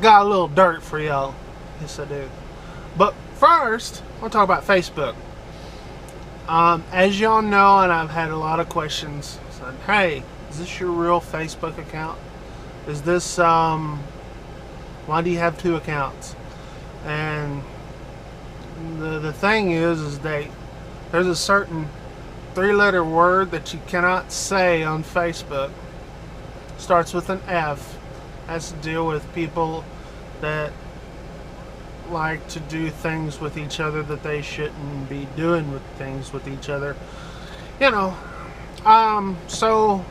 got a little dirt for y'all. Yes, I do. But first, I'll talk about Facebook. As y'all know, and I've had a lot of questions, said, hey, is this your real Facebook account? Is this, why do you have 2 accounts? And the thing is that there's a certain 3-letter word that you cannot say on Facebook. Starts with an F. Has to deal with people that like to do things with each other that they shouldn't be doing with things with each other. You know, so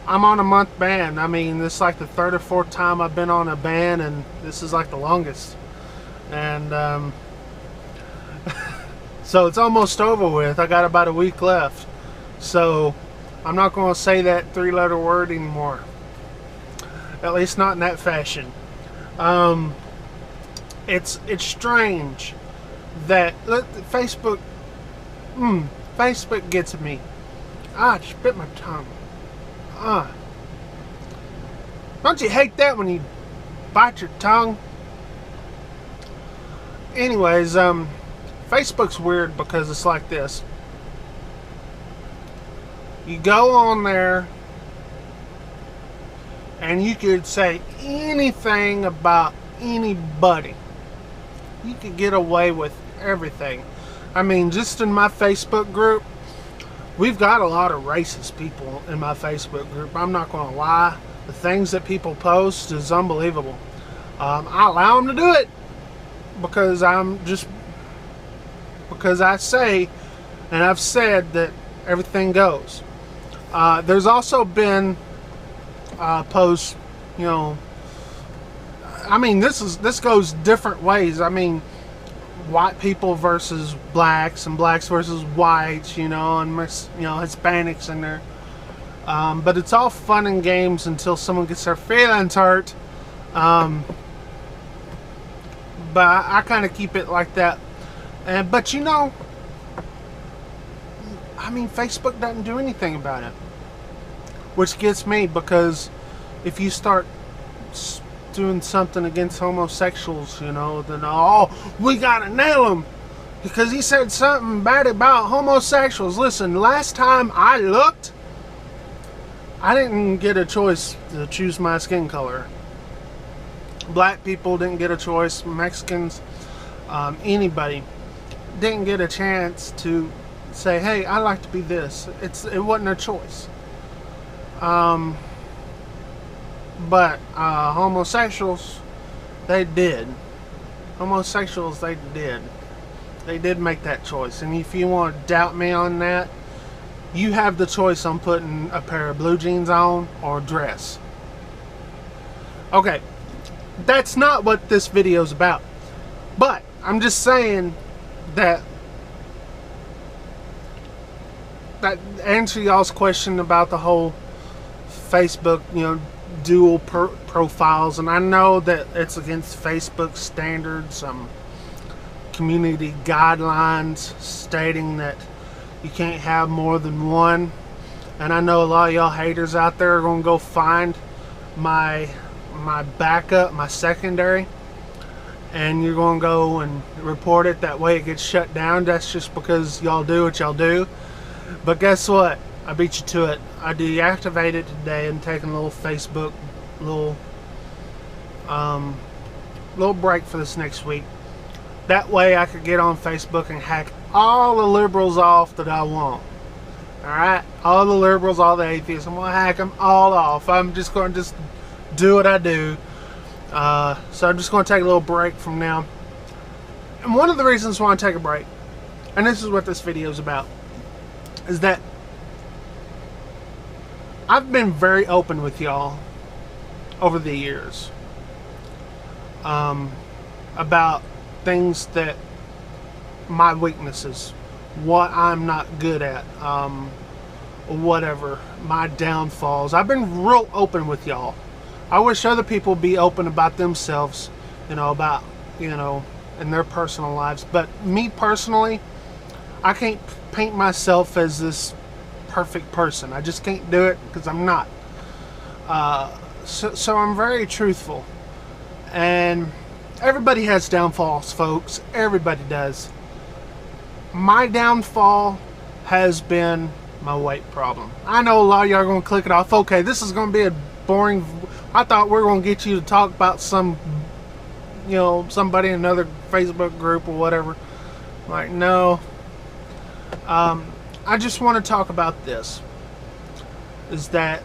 I'm on a month ban. I mean, this is like the 3rd or 4th time I've been on a ban, and this is like the longest. And so it's almost over with. I got about a week left. So I'm not going to say that 3-letter word anymore. At least not in that fashion. It's strange that Facebook gets me. I just bit my tongue. Don't you hate that when you bite your tongue? Anyways, Facebook's weird because it's like this. You go on there and you could say anything about anybody. You could get away with everything. I mean, just in my Facebook group, we've got a lot of racist people in my Facebook group. I'm not going to lie. The things that people post is unbelievable. I allow them to do it because because I say, and I've said that everything goes. There's also been posts, you know, I mean, this goes different ways. I mean, white people versus blacks, and blacks versus whites, you know, and Hispanics in there. But it's all fun and games until someone gets their feelings hurt. But I kind of keep it like that. But you know, I mean, Facebook doesn't do anything about it, which gets me, because if you start doing something against homosexuals, you know, then we gotta nail him because he said something bad about homosexuals. Listen, last time I looked, I didn't get a choice to choose my skin color. Black people didn't get a choice. Mexicans, anybody didn't get a chance to say, hey, I like to be this. It wasn't a choice. But homosexuals, they did. Homosexuals, they did. They did make that choice. And if you want to doubt me on that, you have the choice on putting a pair of blue jeans on or a dress. Okay, that's not what this video is about. But I'm just saying that answer y'all's question about the whole Facebook, you know, dual profiles, and I know that it's against Facebook standards, community guidelines stating that you can't have more than one. And I know a lot of y'all haters out there are gonna go find my backup, my secondary, and you're gonna go and report it. That way it gets shut down. That's just because y'all do what y'all do. But guess what? I beat you to it. I deactivated it today and taking a little Facebook little break for this next week. That way I could get on Facebook and hack all the liberals off that I want. Alright? All the liberals, all the atheists. I'm going to hack them all off. I'm just going to do what I do. So I'm just going to take a little break from now. And one of the reasons why I take a break, and this is what this video is about, is that I've been very open with y'all over the years about things that my weaknesses, what I'm not good at, whatever, my downfalls. I've been real open with y'all. I wish other people would be open about themselves, you know, about, you know, in their personal lives. But me personally, I can't paint myself as this perfect person. I just can't do it because I'm not. So I'm very truthful. And everybody has downfalls, folks. Everybody does. My downfall has been my weight problem. I know a lot of y'all are going to click it off. Okay, this is going to be a boring... I thought we were going to get you to talk about some, you know, somebody in another Facebook group or whatever. Like, no. I just want to talk about this. Is that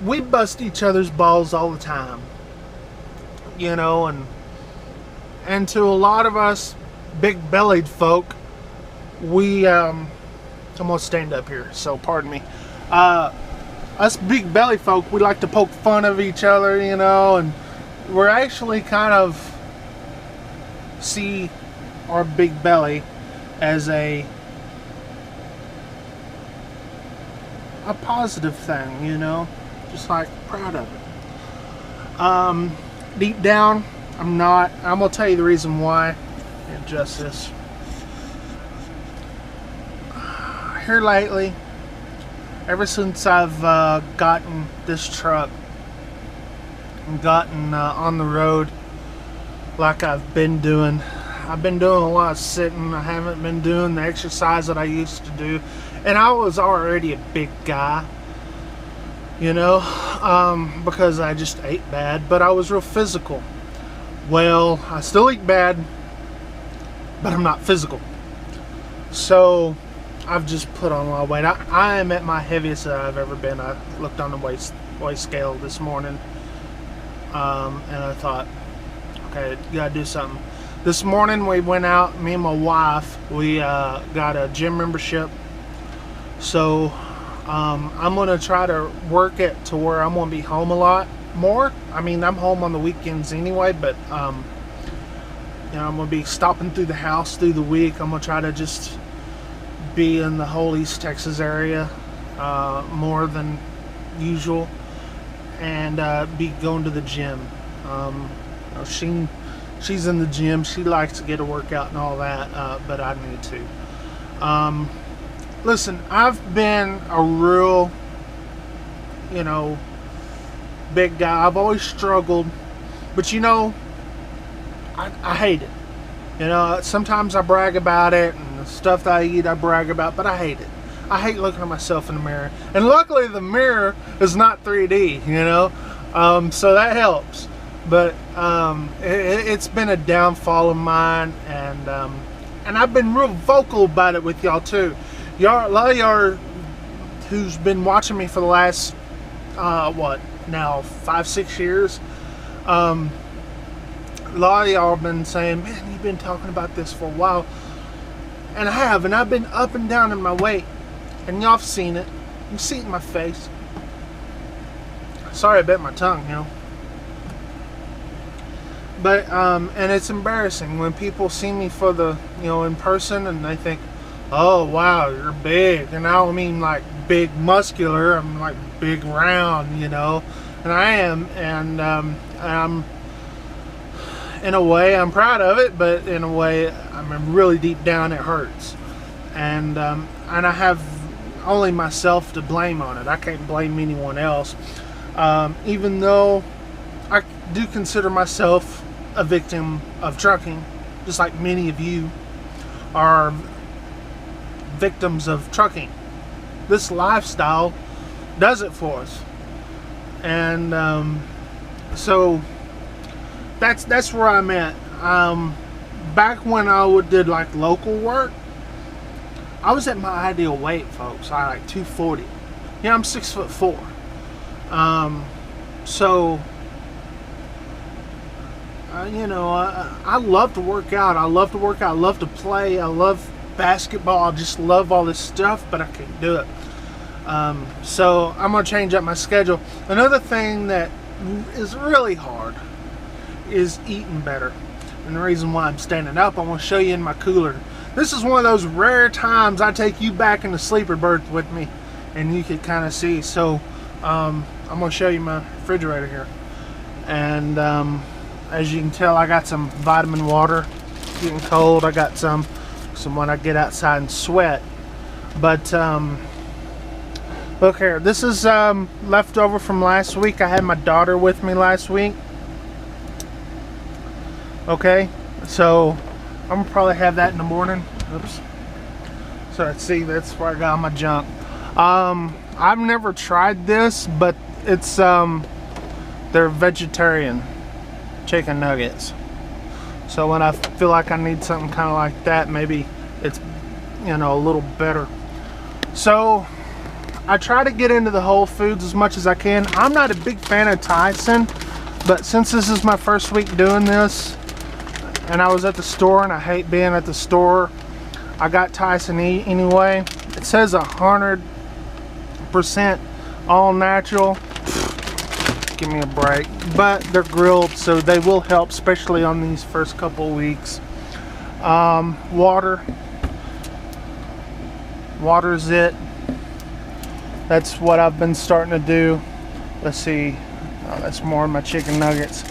we bust each other's balls all the time. You know, and to a lot of us big-bellied folk, we, I'm going to stand up here, so pardon me. Us big-belly folk, we like to poke fun of each other, you know, and we're actually kind of see our big belly as a positive thing, you know, just like proud of it. Deep down, I'm not. I'm gonna tell you the reason why in just this. Here lately, ever since I've gotten this truck and gotten on the road like I've been doing a lot of sitting. I haven't been doing the exercise that I used to do, and I was already a big guy, you know, because I just ate bad, but I was real physical. Well, I still eat bad, but I'm not physical. So I've just put on a lot of weight. I am at my heaviest that I've ever been. I looked on the weight scale this morning, and I thought, okay, you gotta do something. This morning we went out, me and my wife, we got a gym membership. So I'm gonna try to work it to where I'm gonna be home a lot more. I mean, I'm home on the weekends anyway, but you know, I'm gonna be stopping through the house through the week. I'm gonna try to just be in the whole East Texas area more than usual, and be going to the gym. You know, she's in the gym. She likes to get a workout and all that, but I need to. Listen, I've been a real, you know, big guy. I've always struggled, but you know, I hate it. You know, sometimes I brag about it, and the stuff that I eat I brag about, but I hate it. I hate looking at myself in the mirror. And luckily the mirror is not 3D, you know, so that helps. But it's been a downfall of mine, and I've been real vocal about it with y'all too. Y'all, a lot of y'all who's been watching me for the last what now 5-6 years, a lot of y'all have been saying, man, you've been talking about this for a while, and I have, and I've been up and down in my weight, and y'all have seen it. You see it in my face. Sorry I bit my tongue, you know. But and it's embarrassing when people see me for the, you know, in person, and they think, oh wow, you're big. And I don't mean like big muscular, I'm like big round, you know, and I am, and I'm, in a way I'm proud of it, but in a way I'm really deep down it hurts, and I have only myself to blame on it. I can't blame anyone else, even though I do consider myself a victim of trucking, just like many of you are victims of trucking. This lifestyle does it for us, and so that's where I'm at. Back when I did like local work, I was at my ideal weight, folks. I like 240. Yeah, I'm 6'4". So you know, I love to work out. I love to play. I love basketball. I just love all this stuff, but I can't do it. So I'm gonna change up my schedule. Another thing that is really hard is eating better. And the reason why I'm standing up, I want to show you in my cooler. This is one of those rare times I take you back in the sleeper berth with me, and you can kind of see. So I'm gonna show you my refrigerator here, and as you can tell, I got some vitamin water. Getting cold, I got some when I get outside and sweat. But look here, this is leftover from last week. I had my daughter with me last week, Okay, so I'm gonna probably have that in the morning. Oops. So let's see, that's where I got all my junk. I've never tried this, but it's they're vegetarian chicken nuggets. So when I feel like I need something kind of like that, maybe it's, you know, a little better. So I try to get into the whole foods as much as I can. I'm not a big fan of Tyson, but since this is my first week doing this, and I was at the store, and I hate being at the store, I got Tyson anyway. It says 100% all natural. Give me a break. But they're grilled, so they will help, especially on these first couple weeks. Water's it. That's what I've been starting to do. Let's see. Oh, that's more of my chicken nuggets.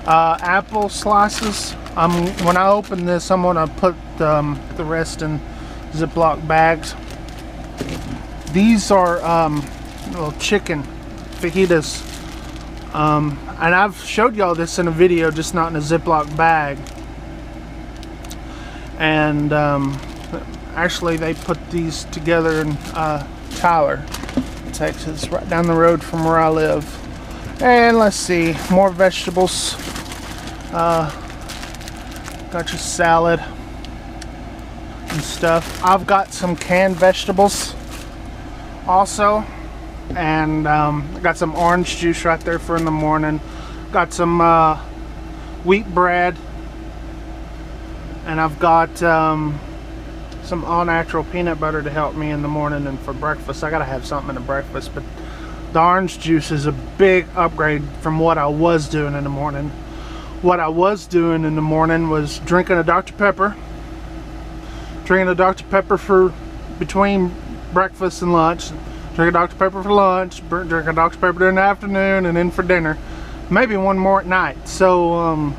Apple slices. When I open this, I'm gonna put the rest in Ziploc bags. These are little chicken fajitas. And I've showed y'all this in a video, just not in a Ziploc bag. And actually they put these together in Tyler, Texas, right down the road from where I live. And let's see, more vegetables. Got your salad and stuff. I've got some canned vegetables also. And I got some orange juice right there for in the morning. Got some wheat bread, and I've got some all-natural peanut butter to help me in the morning and for breakfast. I gotta have something in the breakfast, but the orange juice is a big upgrade from what I was doing in the morning. What I was doing in the morning was drinking a Dr. Pepper. Drinking a Dr. Pepper for between breakfast and lunch. Drink a Dr. Pepper for lunch, drink a Dr. Pepper during the afternoon, and then for dinner. Maybe one more at night. So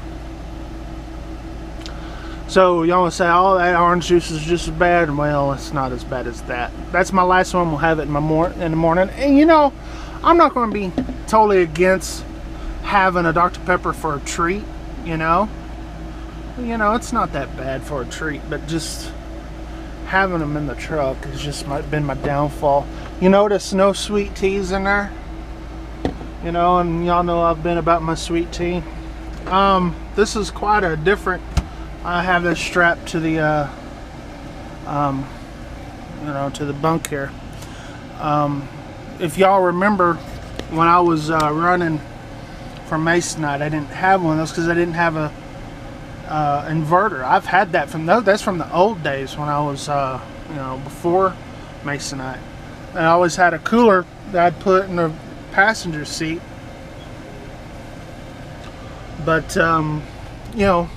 y'all want to say, oh, that orange juice is just as bad. Well, it's not as bad as that. That's my last one. We'll have it in the morning. And you know, I'm not going to be totally against having a Dr. Pepper for a treat, you know. You know, it's not that bad for a treat, but just having them in the truck has just been my downfall. You notice no sweet teas in there, you know, and y'all know I've been about my sweet tea. This is quite a different. I have this strapped to the you know, to the bunk here. If y'all remember when I was running for Masonite, I didn't have one of those because I didn't have a inverter. I've had that from that's from the old days when I was you know, before Masonite. I always had a cooler that I'd put in the passenger seat, but you know,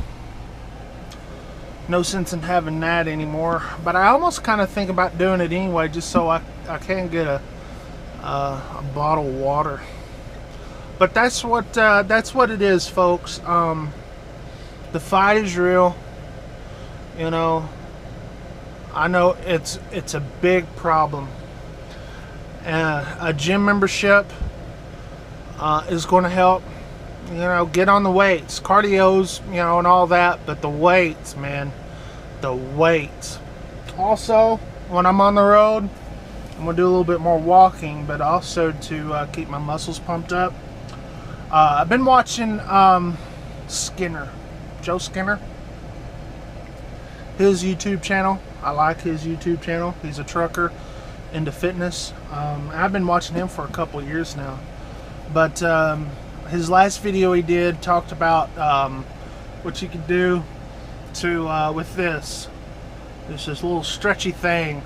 no sense in having that anymore. But I almost kind of think about doing it anyway, just so I can get a bottle of water. But that's what it is, folks. The fight is real. You know, I know it's a big problem. A gym membership is going to help. You know, get on the weights, cardios, you know, and all that. But the weights, man, the weights. Also, when I'm on the road, I'm gonna do a little bit more walking, but also to keep my muscles pumped up. I've been watching Skinner. Joe Skinner, his YouTube channel. I like his YouTube channel. He's a trucker into fitness. I've been watching him for a couple years now, but his last video he did talked about what you could do to with this little stretchy thing.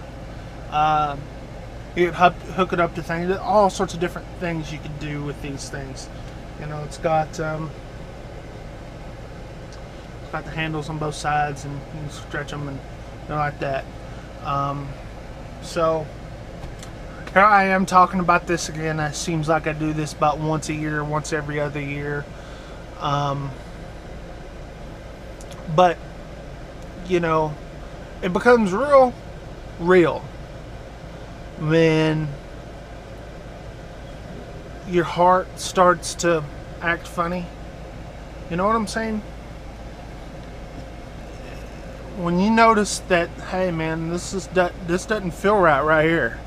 You could hook it up to things, all sorts of different things you could do with these things. You know, it's got the handles on both sides, and you can stretch them and like that. So here I am talking about this again. It seems like I do this about once a year, once every other year. But you know, it becomes real when your heart starts to act funny. You know what I'm saying? when you notice that, hey man, this doesn't feel right here.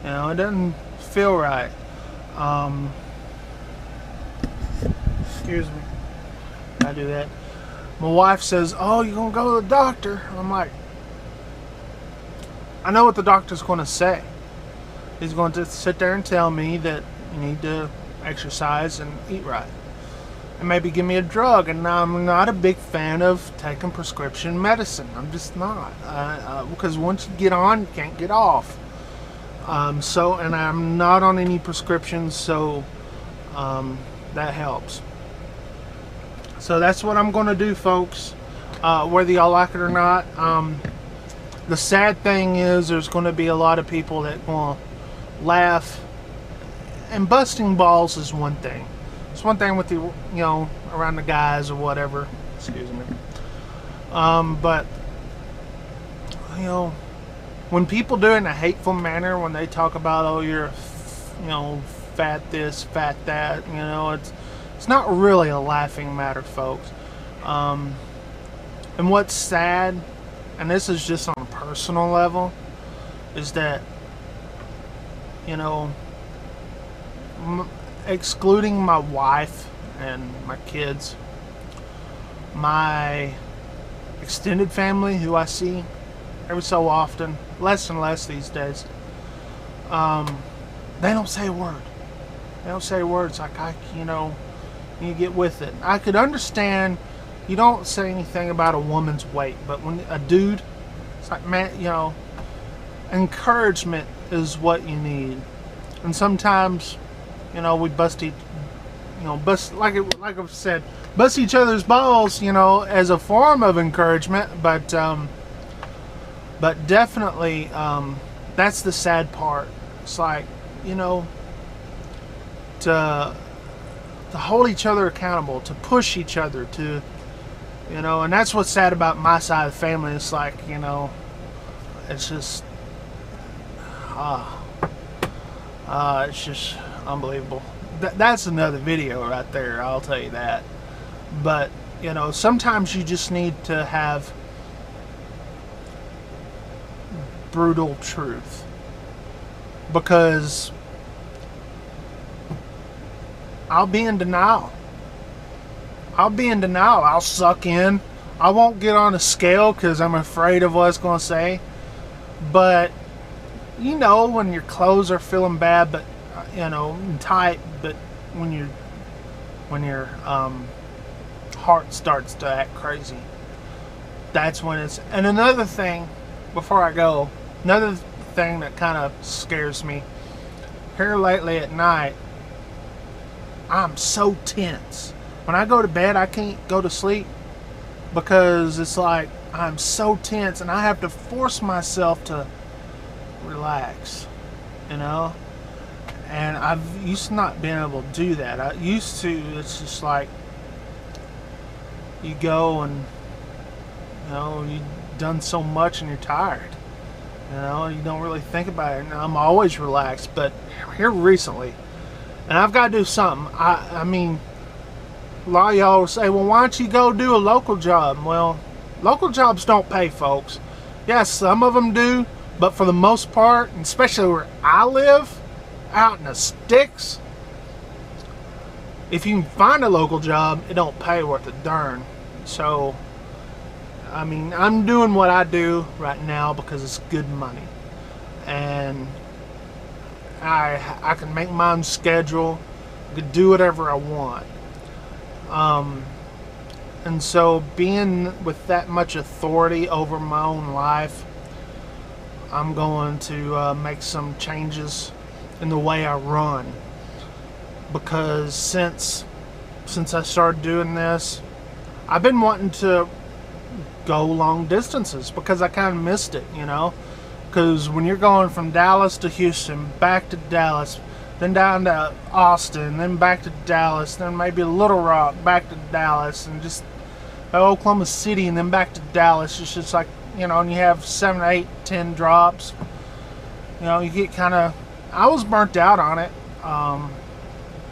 You know, it doesn't feel right. Excuse me. I do that. My wife says, "Oh, you're gonna go to the doctor?" I'm like, I know what the doctor's going to say. He's going to sit there and tell me that you need to exercise and eat right, and maybe give me a drug. And I'm not a big fan of taking prescription medicine. I'm just not, because once you get on, you can't get off. And I'm not on any prescriptions, so that helps. So that's what I'm going to do, folks, whether y'all like it or not. The sad thing is there's going to be a lot of people that will laugh, and busting balls is one thing. It's one thing with the, you know, around the guys or whatever. Excuse me. But, you know, when people do it in a hateful manner, when they talk about, oh, you're, you know, fat this, fat that, you know, it's not really a laughing matter, folks. And what's sad, and this is just on a personal level, is that, you know, excluding my wife and my kids, my extended family, who I see every so often, less and less these days, they don't say a word. They don't say a word. It's like, you know, you get with it. I could understand you don't say anything about a woman's weight, but when a dude, it's like, man, you know, encouragement is what you need. And sometimes, you know, we bust each, you know, like I've said, bust each other's balls, you know, as a form of encouragement. But definitely, that's the sad part. It's like, you know, to hold each other accountable, to push each other, to, you know, and that's what's sad about my side of the family. It's like, you know, it's just, it's just unbelievable. That's another video right there, I'll tell you that. But, you know, sometimes you just need to have brutal truth, because I'll be in denial. I'll suck in. I won't get on a scale because I'm afraid of what it's going to say. But, you know, when your clothes are feeling bad, but, you know, tight, but when your heart starts to act crazy, that's when it's. And another thing, before I go, another thing that kind of scares me, here lately at night, I'm so tense. When I go to bed, I can't go to sleep because it's like I'm so tense, and I have to force myself to relax, you know. And I've used to not being able to do that. I used to, it's just like you go and, you know, you've done so much and you're tired. You know, you don't really think about it. And I'm always relaxed, but here recently, and I've got to do something. I mean, a lot of y'all will say, well, why don't you go do a local job? Well, local jobs don't pay, folks. Yes, some of them do, but for the most part, and especially where I live, out in the sticks, if you can find a local job, it don't pay worth a darn. So, I mean, I'm doing what I do right now because it's good money, and I can make my own schedule, I can do whatever I want. And so being with that much authority over my own life, I'm going to make some changes in the way I run, because since I started doing this, I've been wanting to go long distances because I kind of missed it, you know, because when you're going from Dallas to Houston, back to Dallas, then down to Austin, then back to Dallas, then maybe Little Rock, back to Dallas, and just Oklahoma City, and then back to Dallas, it's just like, you know, and you have 7, 8, 10 drops, you know, you get kind of, I was burnt out on it.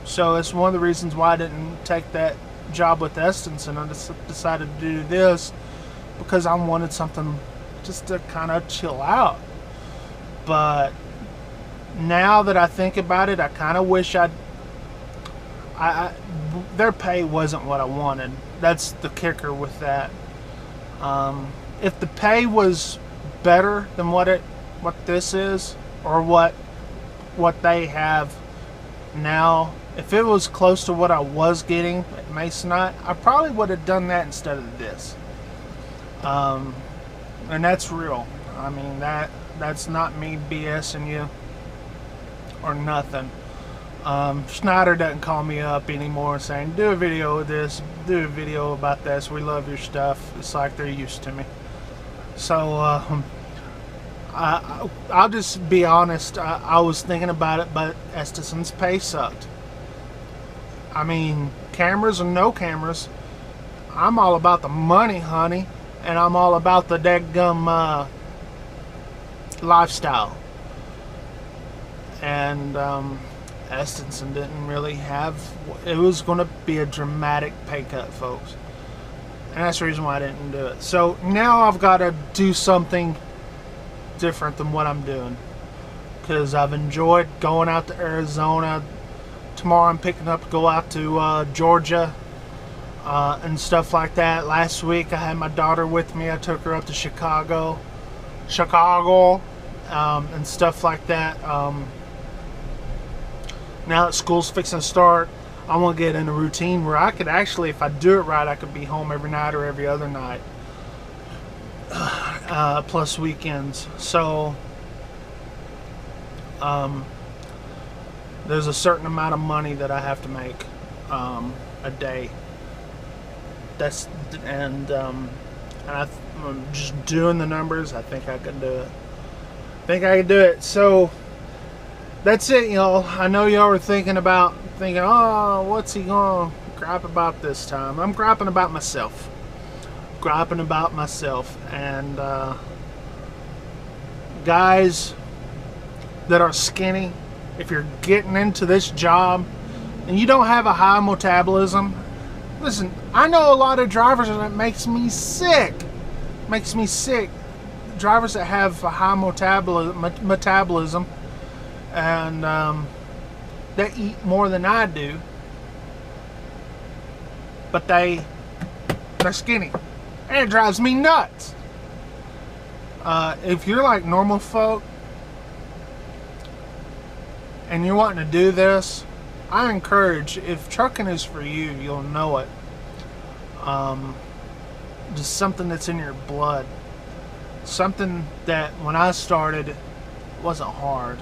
So it's one of the reasons why I didn't take that job with Estenson. I just decided to do this because I wanted something just to kind of chill out. But now that I think about it, I kind of wish their pay wasn't what I wanted. That's the kicker with that. If the pay was better than what this is, or what they have now, if it was close to what I was getting at Masonite, I probably would have done that instead of this. And that's real. I mean, that's not me BSing you or nothing. Schneider doesn't call me up anymore saying, do a video of this, do a video about this, we love your stuff. It's like they're used to me. So I'll just be honest, I was thinking about it, but Estison's pay sucked. I mean, cameras or no cameras, I'm all about the money, honey, and I'm all about the dadgum lifestyle. And Estinson didn't really have, it was going to be a dramatic pay cut, folks. And that's the reason why I didn't do it. So now I've got to do something different than what I'm doing, because I've enjoyed going out to Arizona. Tomorrow I'm picking up to go out to Georgia and stuff like that. Last week I had my daughter with me. I took her up to Chicago and stuff like that. Now that school's fixing to start, I want to get in a routine where I could actually, if I do it right, I could be home every night or every other night, plus weekends. So there's a certain amount of money that I have to make a day. I'm just doing the numbers. I think I can do it. So that's it, y'all. I know y'all were thinking, oh, what's he gonna gripe about this time? I'm griping about myself. And guys that are skinny, if you're getting into this job and you don't have a high metabolism, listen, I know a lot of drivers, and it makes me sick. Drivers that have a high metabolism and they eat more than I do, but they're skinny, and it drives me nuts. If you're like normal folk and you're wanting to do this, I encourage, if trucking is for you, you'll know it. Just something that's in your blood. Something that when I started, it wasn't hard.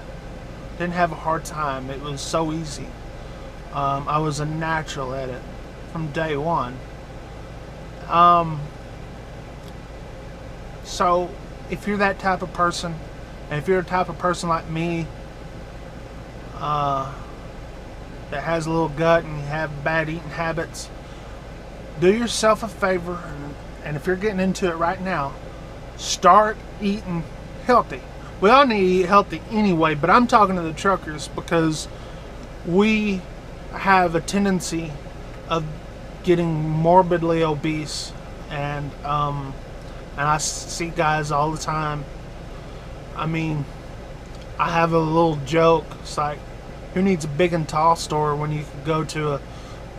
Didn't have a hard time. It was so easy. I was a natural at it from day one. So if you're that type of person, and if you're a type of person like me, that has a little gut and you have bad eating habits, do yourself a favor, and if you're getting into it right now, start eating healthy. We all need to eat healthy anyway, but I'm talking to the truckers because we have a tendency of getting morbidly obese, and I see guys all the time. I mean, I have a little joke. It's like, who needs a big and tall store when you can go to a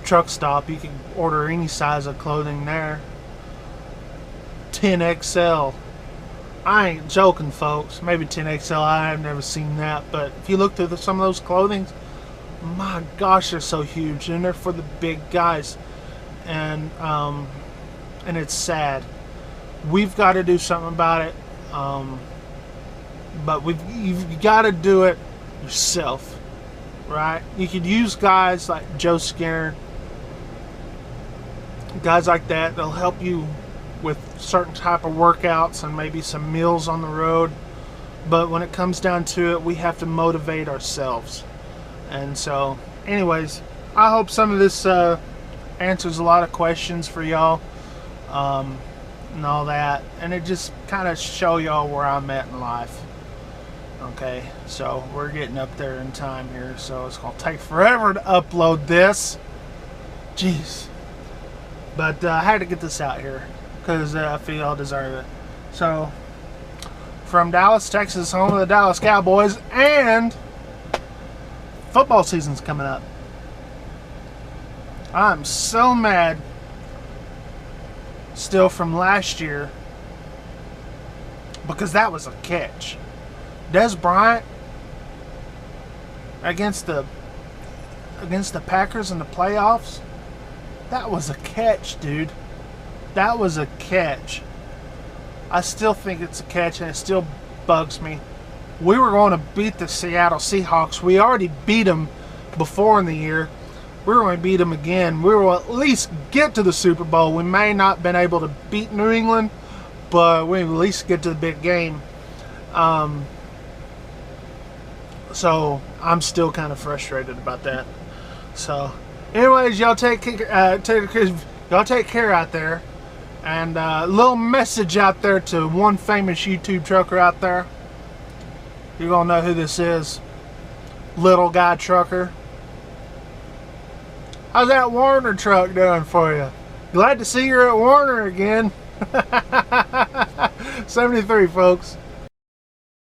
truck stop? You can order any size of clothing there. 10XL. I ain't joking, folks. Maybe 10XL. I've never seen that, but if you look through some of those clothing, my gosh, they're so huge, and they're for the big guys, and it's sad. We've got to do something about it, but you've got to do it yourself, right? You could use guys like Joe Skinner, guys like that. They'll help you with certain type of workouts and maybe some meals on the road, but when it comes down to it, we have to motivate ourselves. And so anyways, I hope some of this answers a lot of questions for y'all, and all that, and it just kind of show y'all where I'm at in life. Okay, so we're getting up there in time here, so it's gonna take forever to upload this, jeez, but I had to get this out here. because I feel y'all deserve it. So, from Dallas, Texas, home of the Dallas Cowboys, and football season's coming up. I'm so mad still from last year because that was a catch. Des Bryant against the Packers in the playoffs, that was a catch, dude. That was a catch. I still think it's a catch, and it still bugs me. We were going to beat the Seattle Seahawks. We already beat them before in the year. We were going to beat them again. We will at least get to the Super Bowl. We may not have been able to beat New England, but we at least get to the big game. So I'm still kind of frustrated about that. So, anyways, y'all take care out there. And a little message out there to one famous YouTube trucker out there. You're gonna know who this is. Little Guy Trucker. How's that Warner truck doing for you? Glad to see you're at Warner again. 73, folks.